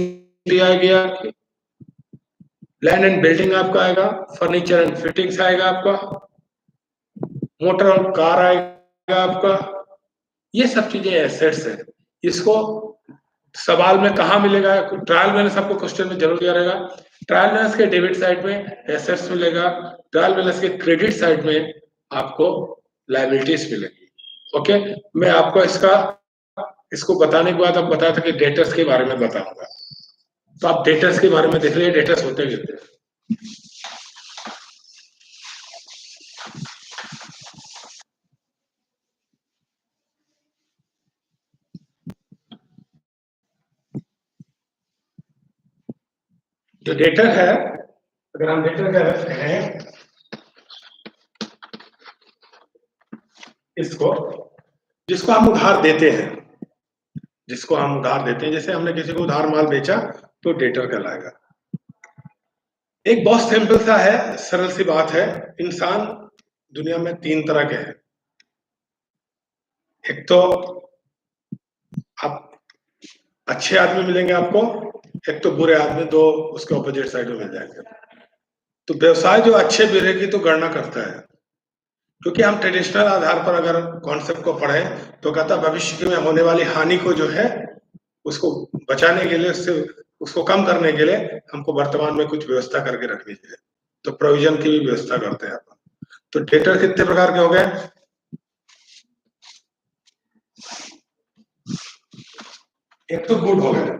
भी आएगी आपकी, लैंड एंड बिल्डिंग आपका आएगा, फर्नीचर एंड फिटिंग्स आएगा आपका, मोटर और कार आएगा आपका। ये सब चीजें एसेट्स है। इसको सवाल में कहा मिलेगा, ट्रायल बैलेंस आपको क्वेश्चन में जरूर दिया रहेगा। ट्रायल बैलेंस के डेबिट साइड में एसेट्स मिलेगा, ट्रायल बैलेंस के क्रेडिट साइड में आपको लायबिलिटीज मिलेगी। ओके, मैं आपको इसको बताने के बाद अब बताया था कि डेटर्स के बारे में बताऊंगा, तो आप डेटर्स के बारे में देख लीजिए, डेटर्स होते कितने हैं। जो डेटर है, अगर हम डेटर का हैं इसको, जिसको हम उधार देते हैं, जिसको हम उधार देते हैं, जैसे हमने किसी को उधार माल बेचा तो डेटर कहलाएगा। एक बहुत सिंपल सा है, सरल सी बात है। इंसान दुनिया में तीन तरह के हैं। एक तो आप अच्छे आदमी मिलेंगे आपको, एक तो बुरे आदमी, दो उसके ऑपोजिट साइड में मिल जाएंगे। तो व्यवसाय जो अच्छे बुरे की तो गणना करता है, क्योंकि हम ट्रेडिशनल आधार पर अगर कॉन्सेप्ट को पढ़ें तो कहता भविष्य में होने वाली हानि को जो है उसको बचाने के लिए, उससे उसको कम करने के लिए हमको वर्तमान में कुछ व्यवस्था करके रखनी चाहिए। तो प्रोविजन की भी व्यवस्था करते हैं अपन। तो डेटर कितने प्रकार के हो गए, एक तो गुड हो गया,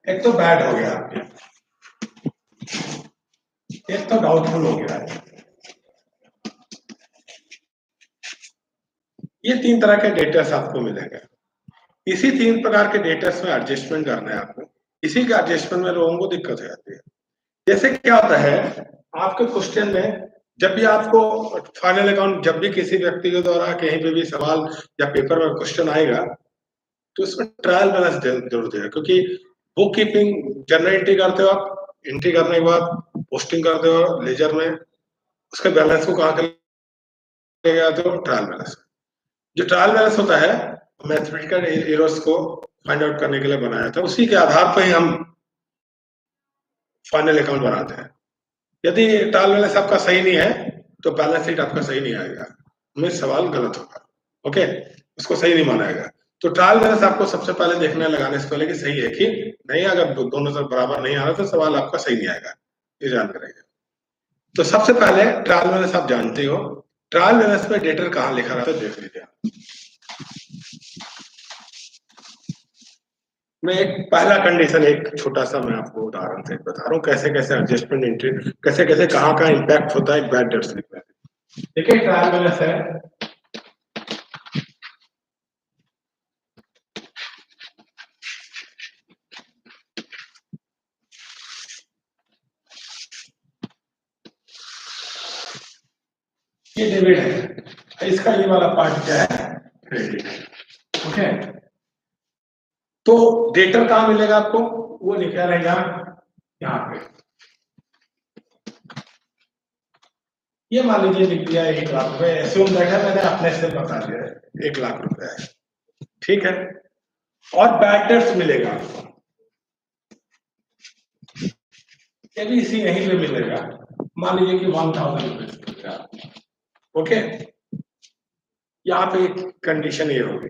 एक तो बैड हो गया आपके। तो डाउटफुल हो गया है। ये 3 तरह के डेटर्स आपको मिलेंगे। इसी 3 प्रकार के डेटर्स में एडजस्टमेंट करना है आपको। इसी के एडजस्टमेंट में लोगों को दिक्कत हो जाती है। जैसे क्या होता है आपके क्वेश्चन में, जब भी आपको फाइनल अकाउंट, जब भी किसी व्यक्ति के द्वारा कहीं पे भी सवाल या पेपर में क्वेश्चन आएगा तो इसमें ट्रायल बैलेंस जरूर देगा, क्योंकि बुक कीपिंग जर्नल एंट्री करते हो आप, एंट्री करने के बाद पोस्टिंग करते हो लेजर में, उसके बैलेंस को कहाँ कर लेके आते हो, ट्रायल बैलेंस। जो ट्रायल बैलेंस होता है मैथमेटिकल एरर्स को फाइंड आउट करने के लिए बनाया था, उसी के आधार पर ही हम फाइनल अकाउंट बनाते हैं। यदि ट्रायल बैलेंस आपका सही नहीं है तो बैलेंस शीट आपका सही नहीं आएगा, में सवाल गलत होगा। ओके, उसको सही नहीं मानाएगा। तो ट्रायल बैलेंस आपको सबसे पहले देखने लगाने से पहले कि सही है कि नहीं, अगर दोनों से बराबर नहीं आ रहा तो सवाल आपका सही नहीं आएगा, ये जान करेंगे। तो सबसे पहले ट्रायल बैलेंस आप जानते हो, ट्रायल बैलेंस में डेटर कहाँ लिखा रहता है देख लीजिए। मैं एक पहला कंडीशन, एक छोटा सा मैं आपको उदाहरण से बता रहा हूँ कैसे कैसे एडजस्टमेंट एंट्री, कैसे कैसे कहाँ का इम्पैक्ट होता है बैड डेट्स लिखने से। देखिए ट्रायल बैलेंस है, ये डेबिट है, इसका ये वाला पार्ट क्या है, क्रेडिट। ओके, तो डेटर कहाँ मिलेगा आपको, वो लिखा रहेगा यहाँ पे। ये मान लीजिए लिख दिया 1 लाख रुपए, एज्यूम बैठा मैंने अपने से बता दिया 1 लाख रुपए है, ठीक है। और बैड डेट्स मिलेगा आपको, ये भी इसी यहीं पे मिलेगा, मान लीजिए कि 1000 रुपए। ओके, यहाँ पे कंडीशन ये होगी,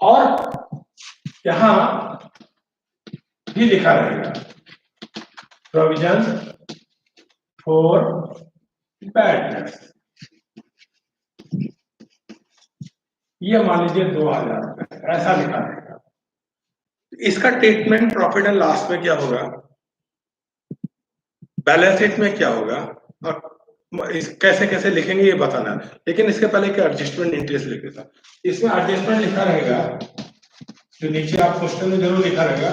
और यहां भी लिखा रहेगा प्रोविजन फॉर बैड डेट्स, ये मान लीजिए 2000 रुपए, ऐसा लिखा रहेगा। इसका ट्रीटमेंट प्रॉफिट एंड लॉस में क्या होगा, बैलेंस शीट में क्या होगा, और कैसे कैसे लिखेंगे ये बताना है। लेकिन इसके पहले क्या एडजस्टमेंट इंटरेस्ट लिख देता, इसमें एडजस्टमेंट लिखा रहेगा, जो नीचे आप क्वेश्चन में जरूर लिखा रहेगा,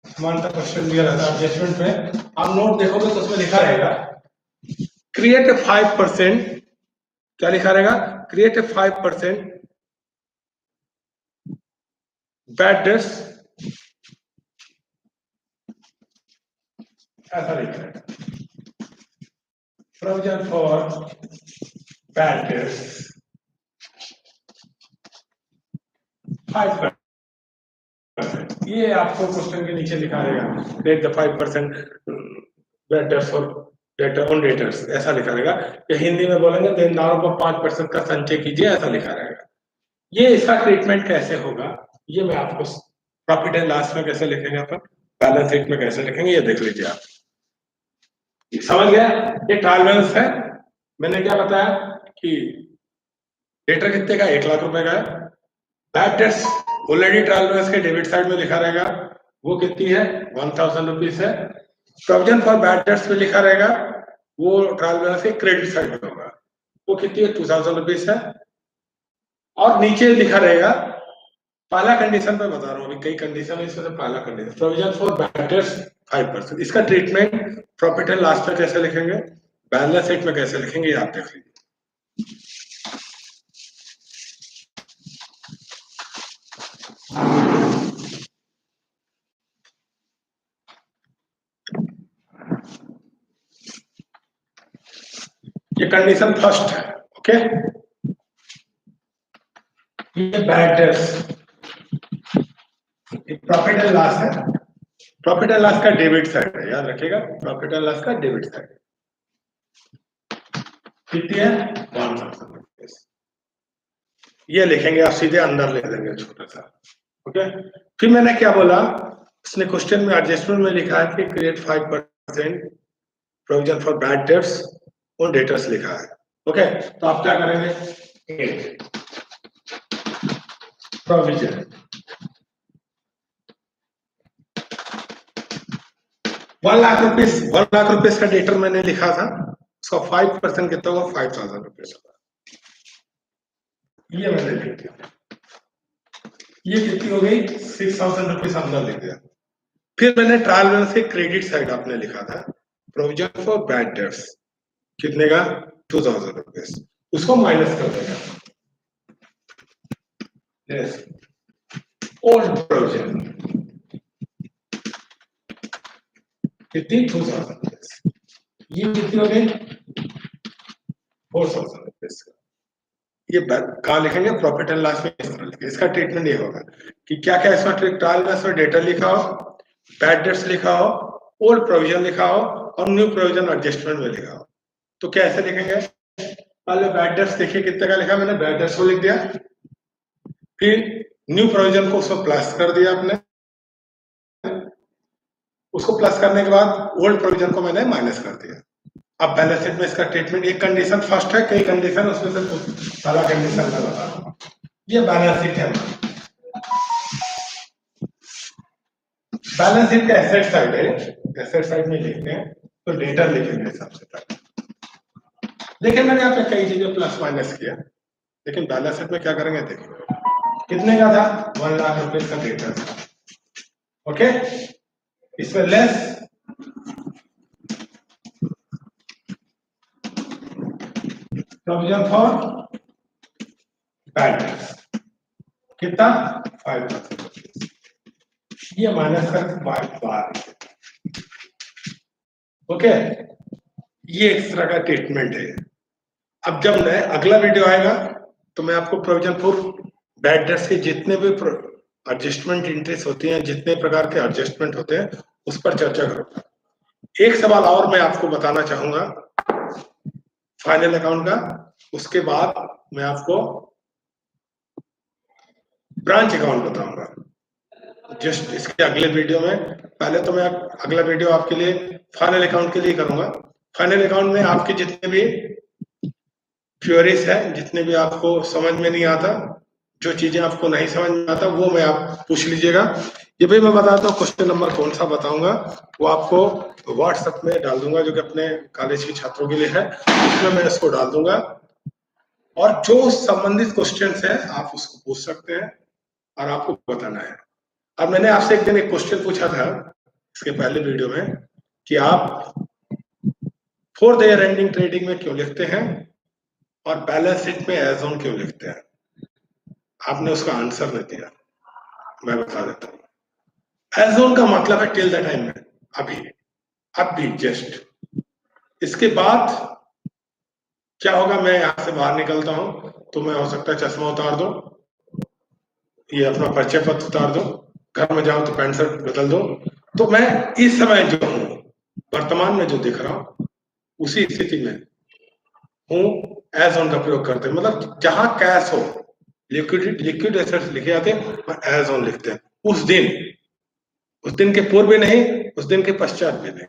समानता क्वेश्चन दिया रहता है एडजस्टमेंट में, आप नोट देखोगे तो उसमें लिखा रहेगा क्रिएट ए 5%, क्या लिखा रहेगा, क्रिएट ए 5% बैड डेट्स, ऐसा लिखा रहेगा प्रोविजन फॉर बैड डेट्स 5%, ये आपको क्वेश्चन के नीचे लिखा रहेगा rate the 5% bad debts for debtor on debtors, ऐसा लिखा रहेगा। या हिंदी में बोलेंगे देनदारों को 5% का संचय कीजिए, ऐसा लिखा रहेगा। ये इसका ट्रीटमेंट कैसे होगा, ये मैं आपको प्रॉफिट एंड लॉस में कैसे लिखेंगे, अपन बैलेंस शीट में कैसे लिखेंगे, ये देख लीजिए आप। समझ गया, ये ट्रायल बैलेंस है। मैंने क्या बताया कि डेटर कितने का, 1 लाख रुपए का है। Bad debts already trial balance के डेबिट साइड में लिखा रहेगा, वो कितनी है, 1000 रुपीज है। प्रोविजन फॉर बैड डेट्स में लिखा रहेगा, वो ट्रायल बैलेंस के क्रेडिट साइड में होगा, वो कितनी है, 2000 रुपीज है। और नीचे लिखा रहेगा, पहला कंडीशन पे बता रहा हूँ, अभी कई कंडीशन है, इसमें से पहला condition provision for bad debts 5%। इसका ट्रीटमेंट प्रॉफिट एंड लॉस पे कैसे लिखेंगे, बैलेंस शीट में कैसे लिखेंगे, ये आप देख लीजिए। ये कंडीशन फर्स्ट है, ओके। ये bad debts profit and loss है, प्रॉफिट एंड लॉस का डेबिट साइड है, याद रखिएगा, प्रॉफिट एंड लॉस का डेबिट साइड कितनी है, 1000। ये लिखेंगे, आप सीधे अंदर ले लेंगे छोटा सा, ओके। फिर मैंने क्या बोला, इसने क्वेश्चन में एडजस्टमेंट में लिखा है कि create 5% provision for bad debts और डेटर्स लिखा है, ओके। तो आप क्या करेंगे, provision 1 lakh rupees, 1 lakh rupees का डेटर मैंने लिखा था, उसका 5% कितना होगा, 5000 रुपीज होगा। ये मैंने लिख दिया, ये कितनी हो गई, 6000 रुपीज अंदर लिख दिया। फिर मैंने ट्रायल बैलेंस के क्रेडिट साइड आपने लिखा था प्रोविजन फॉर बैड डेट्स, कितने का, 2000 रुपीज, उसको माइनस कर देगा। यस, ओल्ड प्रोविजन कितनी, 2000 रुपीज, ये कितनी हो गई, 4000 रुपीज। ये कहाँ लिखेंगे, प्रॉफिट एंड लॉस में इस तरह लिखेंगे। इसका ट्रीटमेंट ये होगा कि क्या क्या इसमें ट्रायल बैलेंस में डेटा लिखा हो, बैड डेट्स लिखा हो, ओल्ड प्रोविजन लिखा हो और न्यू प्रोविजन एडजस्टमेंट में लिखा हो। तो कैसे लिखेंगे, पहले बैड डेट्स देखिए कितने का लिखा, मैंने बैड डेट्स को लिख दिया, फिर न्यू प्रोविजन को उसको प्लस कर दिया आपने, उसको प्लस करने के बाद ओल्ड प्रोविजन को मैंने माइनस कर दिया। अब बैलेंस शीट में इसका ट्रीटमेंट, एक कंडीशन फर्स्ट है, कई कंडीशन, उसमें से सारा कंडीशन मैं बता रहा हूँ। ये बैलेंस शीट है, बैलेंस शीट का एसेट साइड है, एसेट साइड में लिखते हैं तो डेटा लिखेंगे सबसे पहले। देखिए मैंने यहाँ पे कई चीजें प्लस माइनस किया, लेकिन बैलेंस शीट में क्या करेंगे, देखिए कितने का था, 1 लाख रुपए का डेटा था, ओके, इसमें less provision for bad debts, कितना, 5%, ये माइनस कर बार, ओके, ये एक तरह का ट्रीटमेंट है। अब जब मैं अगला वीडियो आएगा तो मैं आपको प्रोविजन फॉर बैड डेट्स के जितने भी एडजस्टमेंट एंट्रीज होती हैं, जितने प्रकार के एडजस्टमेंट होते हैं, उस पर चर्चा करूंगा। एक सवाल और मैं आपको बताना चाहूंगा फाइनल अकाउंट का, उसके बाद मैं आपको ब्रांच अकाउंट बताऊंगा जस्ट इसके अगले वीडियो में। पहले तो मैं अगला वीडियो आपके लिए फाइनल अकाउंट के लिए करूंगा। फाइनल अकाउंट में आपके जितने भी क्वेरीज है, जितने भी आपको समझ में नहीं आता, जो चीजें आपको नहीं समझ में आता, वो मैं आप पूछ लीजिएगा। ये भी मैं बताता हूँ क्वेश्चन नंबर कौन सा बताऊंगा, वो आपको व्हाट्सएप में डाल दूंगा, जो कि अपने कॉलेज के छात्रों के लिए है, उसमें मैं इसको डाल दूंगा। और जो संबंधित क्वेश्चन है आप उसको पूछ सकते हैं और आपको बताना है। अब मैंने आपसे एक दिन एक क्वेश्चन पूछा था इसके पहले वीडियो में कि आप for the year ending trading में क्यों लिखते हैं और बैलेंस शीट में एज ऑन क्यों लिखते हैं। आपने उसका आंसर नहीं दिया, मैं बता देता हूँ। एज ऑन का मतलब है टिल द टाइम में, अभी, अब भी जस्ट। इसके बाद क्या होगा, मैं यहां से बाहर निकलता हूं तो मैं हो सकता है चश्मा उतार दो, ये अपना परिचय पत्र उतार दो, घर में जाऊं तो पैंट शर्ट बदल दो, तो मैं इस समय जो हूं, वर्तमान में जो दिख रहा हूं, उसी स्थिति में हूं। एज ऑन का प्रयोग करते हैं, मतलब जहां कैश हो, लिक्विड एसेट्स लिखे जाते हैं और एज ऑन लिखते हैं। उस दिन के पूर्व भी नहीं, उस दिन के पश्चात भी नहीं।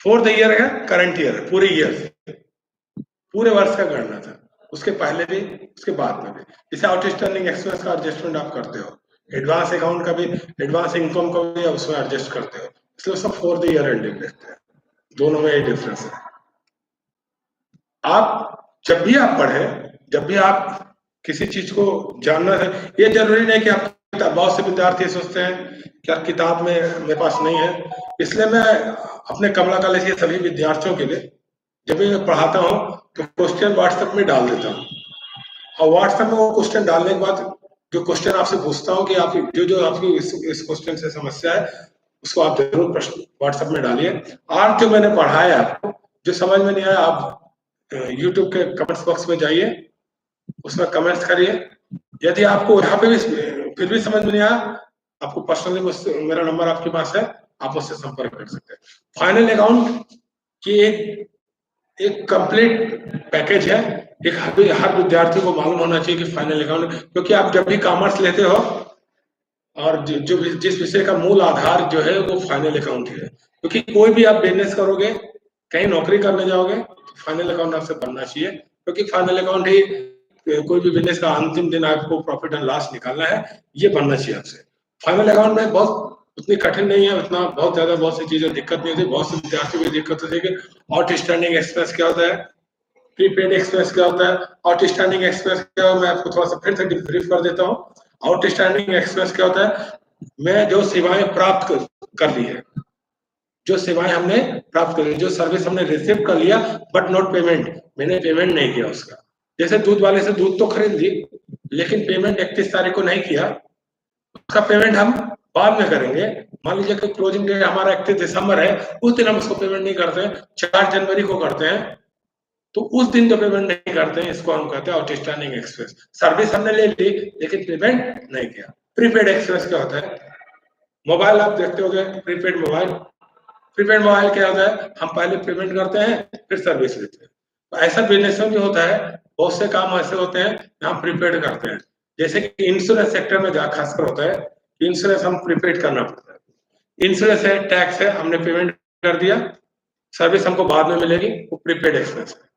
फॉर द ईयर है, करंट ईयर है, पूरे ईयर, पूरे वर्ष का गणना था, उसके पहले भी उसके बाद में भी। जैसे आउटस्टैंडिंग एक्सपेंस का एडजस्टमेंट आप करते हो, एडवांस अकाउंट का भी, एडवांस इनकम का भी उसमें एडजस्ट करते हो, इसलिए सब फॉर द ईयर एंडिंग लिखते हैं। दोनों में ये डिफरेंस है। आप जब भी आप पढ़े, जब भी आप किसी चीज को जानना है, ये जरूरी नहीं कि आप, बहुत से विद्यार्थी सोचते हैं कि यार किताब में मेरे पास नहीं है, इसलिए मैं अपने कमला कॉलेज के सभी विद्यार्थियों के लिए जब भी मैं पढ़ाता हूँ तो क्वेश्चन व्हाट्सएप में डाल देता हूँ, और व्हाट्सएप में वो क्वेश्चन डालने के बाद जो क्वेश्चन आपसे पूछता हूँ कि आप जो आपकी इस क्वेश्चन से समस्या है, उसको आप जरूर प्रश्न व्हाट्सएप में डालिए। आज जो मैंने पढ़ाया आपको, जो समझ में नहीं आया, आप यूट्यूब के कमेंट्स बॉक्स में जाइए, उसमें कमेंट्स करिए। यदि आपको यहाँ पे भी फिर भी समझ में नहीं आया, आपको पर्सनली मुझसे, मेरा नंबर आपके पास है, आप मुझसे संपर्क कर सकते हैं। फाइनल अकाउंट की एक कंप्लीट पैकेज है, एक हर विद्यार्थी को मालूम होना चाहिए कि फाइनल अकाउंट, क्योंकि आप जब भी कॉमर्स लेते हो और जिस विषय का मूल आधार जो है वो फाइनल अकाउंट ही है, क्योंकि कोई भी आप बिजनेस करोगे, कहीं नौकरी करने जाओगे तो फाइनल अकाउंट आपसे बनना चाहिए, क्योंकि फाइनल अकाउंट ही कोई भी बिजनेस का अंतिम दिन आपको प्रॉफिट एंड लॉस निकालना है, ये बनना चाहिए आपसे। फाइनल अकाउंट में बहुत उतनी कठिन नहीं है, उतना बहुत सी चीजें दिक्कत नहीं होती, बहुत से विद्यार्थियों को दिक्कत होती है कि आउटस्टैंडिंग एक्सपेंस क्या होता है, प्रीपेड एक्सपेंस क्या होता है। आउटस्टैंडिंग एक्सपेंस क्या है, मैं आपको थोड़ा सा फिर से ब्रीफ कर देता हूँ। आउटस्टैंडिंग एक्सपेंस क्या होता है, मैं जो सेवाएं प्राप्त कर ली है, जो सेवाएं हमने प्राप्त कर ली, जो सर्विस हमने रिसीव कर लिया बट नॉट पेमेंट, मैंने पेमेंट नहीं किया उसका। जैसे दूध वाले से दूध तो खरीद ली लेकिन पेमेंट 31 तारीख को नहीं किया, उसका पेमेंट हम बाद में करेंगे। मान लीजिए कि क्लोजिंग डेट हमारा 31 दिसंबर है, उस दिन हम उसको पेमेंट नहीं करते हैं, 4 जनवरी को करते हैं, तो उस दिन जो पेमेंट नहीं करते हैं इसको हम कहते हैं आउटस्टैंडिंग एक्सपेंस। सर्विस हमने ले ली लेकिन पेमेंट नहीं किया। प्रीपेड एक्सपेंस क्या होता है, मोबाइल आप देखते होंगे, प्रीपेड मोबाइल, प्रीपेड मोबाइल क्या होता है, हम पहले पेमेंट करते हैं फिर सर्विस लेते हैं। तो ऐसा बिजनेस में जो होता है, बहुत से काम ऐसे होते हैं हम प्रीपेड करते हैं। जैसे कि इंश्योरेंस सेक्टर में जहाँ खासकर होता है, इंश्योरेंस हम प्रीपेड करना पड़ता है। इंश्योरेंस है, टैक्स है, हमने पेमेंट कर दिया, सर्विस हमको बाद में मिलेगी, वो प्रीपेड एक्सपेंस है।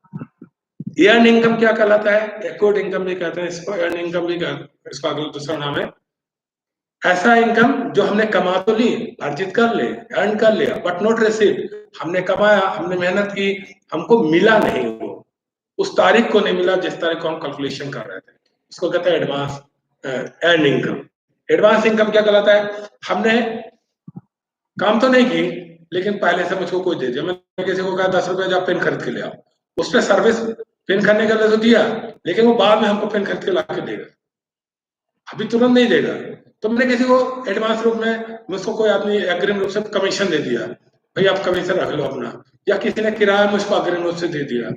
अर्न इनकम क्या कहलाता है, एक्वर्ड इनकम भी कहते हैं इसको, अर्न इनकम भी इसका अगला दूसरा नाम है। ऐसा इनकम जो हमने कमा तो ली, अर्जित कर ले, अर्न कर लिया बट नॉट रिसीव, हमने कमाया, हमने मेहनत की, हमको मिला नहीं, वो उस तारीख को नहीं मिला जिस तारीख को हम कैलकुलेशन कर रहे थे, इसको कहते हैं advance earn income. Advance income क्या कहलाता है, हमने काम तो नहीं की लेकिन पहले से मुझको कोई दे दिया, मैंने किसी को कहा 10 रुपए जा पेन खरीद के ले आओ, उस पर सर्विस पेन खरीदने के लिए तो दिया लेकिन वो बाद में हमको पेन खरीद के ला के देगा, अभी तुरंत नहीं देगा। तो मैंने किसी को एडवांस रूप में, मुझको कोई आदमी अग्रिम रूप से कमीशन दे दिया, भाई आप कमीशन रख लो अपना, या किसी ने किराया मुझको अग्रिम रूप से दे दिया,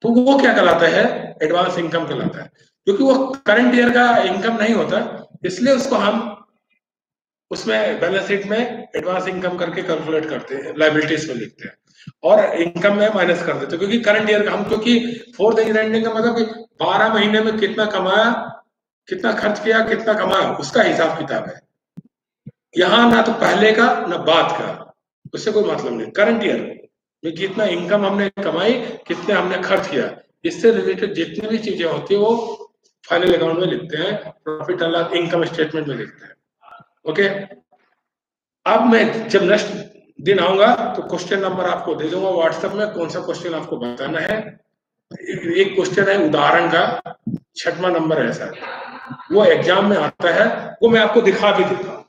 तो वो क्या कहलाता है, एडवांस इनकम कहलाता है। क्योंकि वो करंट ईयर का इनकम नहीं होता, इसलिए उसको हम उसमें बैलेंस शीट में एडवांस इनकम करके कैलकुलेट करते हैं, लायबिलिटीज में लिखते हैं और इनकम में माइनस कर देते हैं। क्योंकि करंट ईयर हम, क्योंकि फोर्थ ईयर एंडिंग का मतलब कि 12 महीने में कितना कमाया, कितना खर्च किया, कितना कमाया, उसका हिसाब किताब है। यहाँ ना तो पहले का ना बाद का, उससे कोई मतलब नहीं। करंट ईयर में कितना इनकम हमने कमाई, कितने हमने खर्च किया, इससे रिलेटेड जितनी भी चीजें होती है वो फाइनल अकाउंट में लिखते हैं, profit and loss income statement में लिखते हैं। ओके, अब मैं जब नेक्स्ट दिन आऊंगा तो क्वेश्चन नंबर आपको दे दूंगा व्हाट्सएप में, कौन सा क्वेश्चन आपको बताना है। एक क्वेश्चन है उदाहरण का, 6वां नंबर है सर, वो एग्जाम में आता है, वो मैं आपको दिखा भी देता हूँ।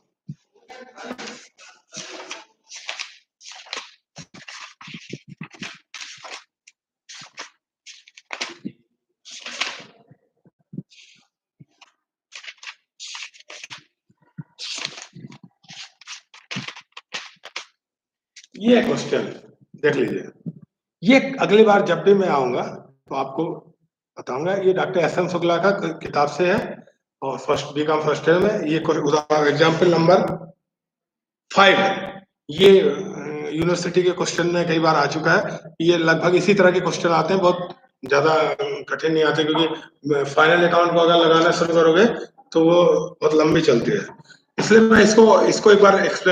ये क्वेश्चन देख लीजिए, ये अगली बार जब भी मैं आऊंगा तो आपको बताऊंगा। ये डॉक्टर एस.एम. शुक्ला का किताब से है और फर्स्ट बीकॉम फर्स्ट ईयर में। ये उदाहरण एग्जाम्पल नंबर 5, ये यूनिवर्सिटी के क्वेश्चन में कई बार आ चुका है। ये लगभग इसी तरह के क्वेश्चन आते हैं, बहुत ज्यादा कठिन नहीं आते, क्योंकि फाइनल अकाउंट को अगर लगाना शुरू करोगे तो वो बहुत लंबी चलती है। इसलिए मैं इसको एक बार एक्सप्लेन